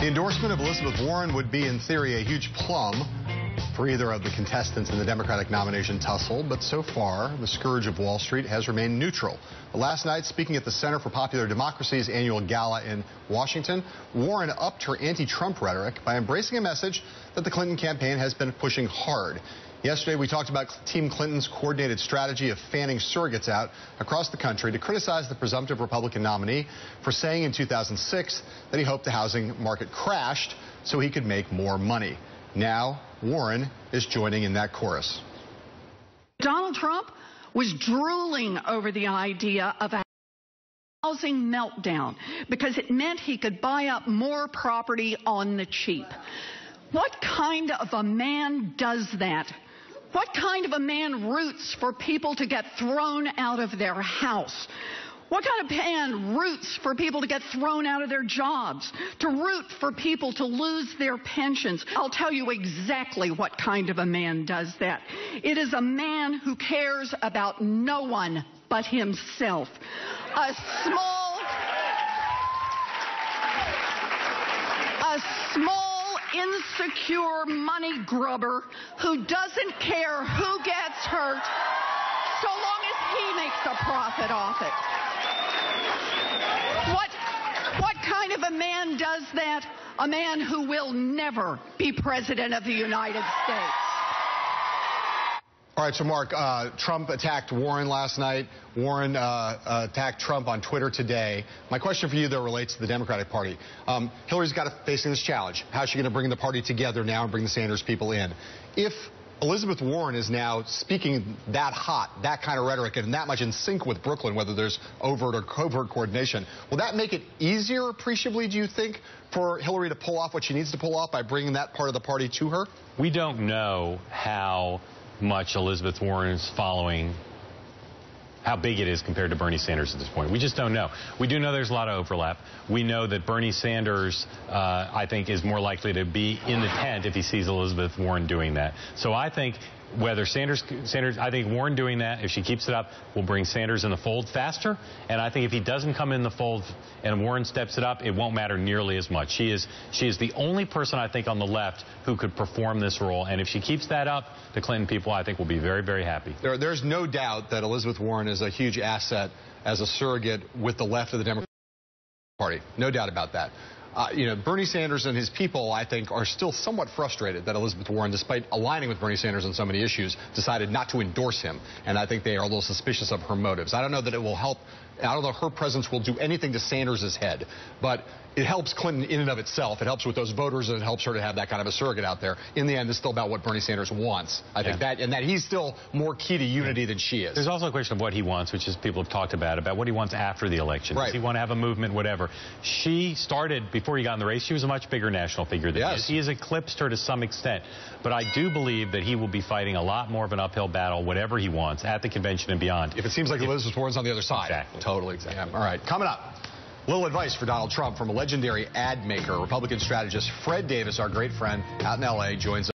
endorsement of Elizabeth Warren would be, in theory, a huge plum for either of the contestants in the Democratic nomination tussle, but so far, the scourge of Wall Street has remained neutral. But last night, speaking at the Center for Popular Democracy's annual gala in Washington, Warren upped her anti-Trump rhetoric by embracing a message that the Clinton campaign has been pushing hard. Yesterday, we talked about Team Clinton's coordinated strategy of fanning surrogates out across the country to criticize the presumptive Republican nominee for saying in 2006 that he hoped the housing market crashed so he could make more money. Now, Warren is joining in that chorus. Donald Trump was drooling over the idea of a housing meltdown because it meant he could buy up more property on the cheap. What kind of a man does that? What kind of a man roots for people to get thrown out of their house? What kind of man roots for people to get thrown out of their jobs, to root for people to lose their pensions? I'll tell you exactly what kind of a man does that. It is a man who cares about no one but himself. A small, insecure money grubber who doesn't care who gets hurt so long as he makes a profit off it. What kind of a man does that? A man who will never be president of the United States. All right, so Mark, Trump attacked Warren last night. Warren attacked Trump on Twitter today. My question for you, though, relates to the Democratic Party. Hillary's facing this challenge. How is she going to bring the party together now and bring the Sanders people in? If Elizabeth Warren is now speaking that hot, that kind of rhetoric, and that much in sync with Brooklyn, whether there's overt or covert coordination, will that make it easier, appreciably, do you think, for Hillary to pull off what she needs to pull off by bringing that part of the party to her? We don't know how much Elizabeth Warren's following, how big it is compared to Bernie Sanders at this point. We just don't know. We do know there's a lot of overlap. We know that Bernie Sanders, I think, is more likely to be in the tent if he sees Elizabeth Warren doing that. So I think whether I think Warren doing that, if she keeps it up, will bring Sanders in the fold faster. And I think if he doesn't come in the fold and Warren steps it up, it won't matter nearly as much. She is the only person, I think, on the left who could perform this role. And if she keeps that up, the Clinton people, I think, will be very, very happy. There's no doubt that Elizabeth Warren is a huge asset as a surrogate with the left of the Democratic Party. No doubt about that. Bernie Sanders and his people, I think, are still somewhat frustrated that Elizabeth Warren, despite aligning with Bernie Sanders on so many issues, decided not to endorse him. And I think they are a little suspicious of her motives. I don't know that it will help. I don't know if her presence will do anything to Sanders' head, but it helps Clinton in and of itself. It helps with those voters, and it helps her to have that kind of a surrogate out there. In the end, it's still about what Bernie Sanders wants. I think that he's still more key to unity than she is. There's also a question of what he wants, which is people have talked about what he wants after the election. Right. Does he want to have a movement, whatever? She started, before he got in the race, she was a much bigger national figure than he is. He has eclipsed her to some extent. But I do believe that he will be fighting a lot more of an uphill battle, whatever he wants, at the convention and beyond. If it seems like Elizabeth Warren's on the other side. Exactly. Totally. Exactly. Yeah. All right. Coming up, little advice for Donald Trump from a legendary ad maker, Republican strategist Fred Davis, our great friend out in L.A., joins us.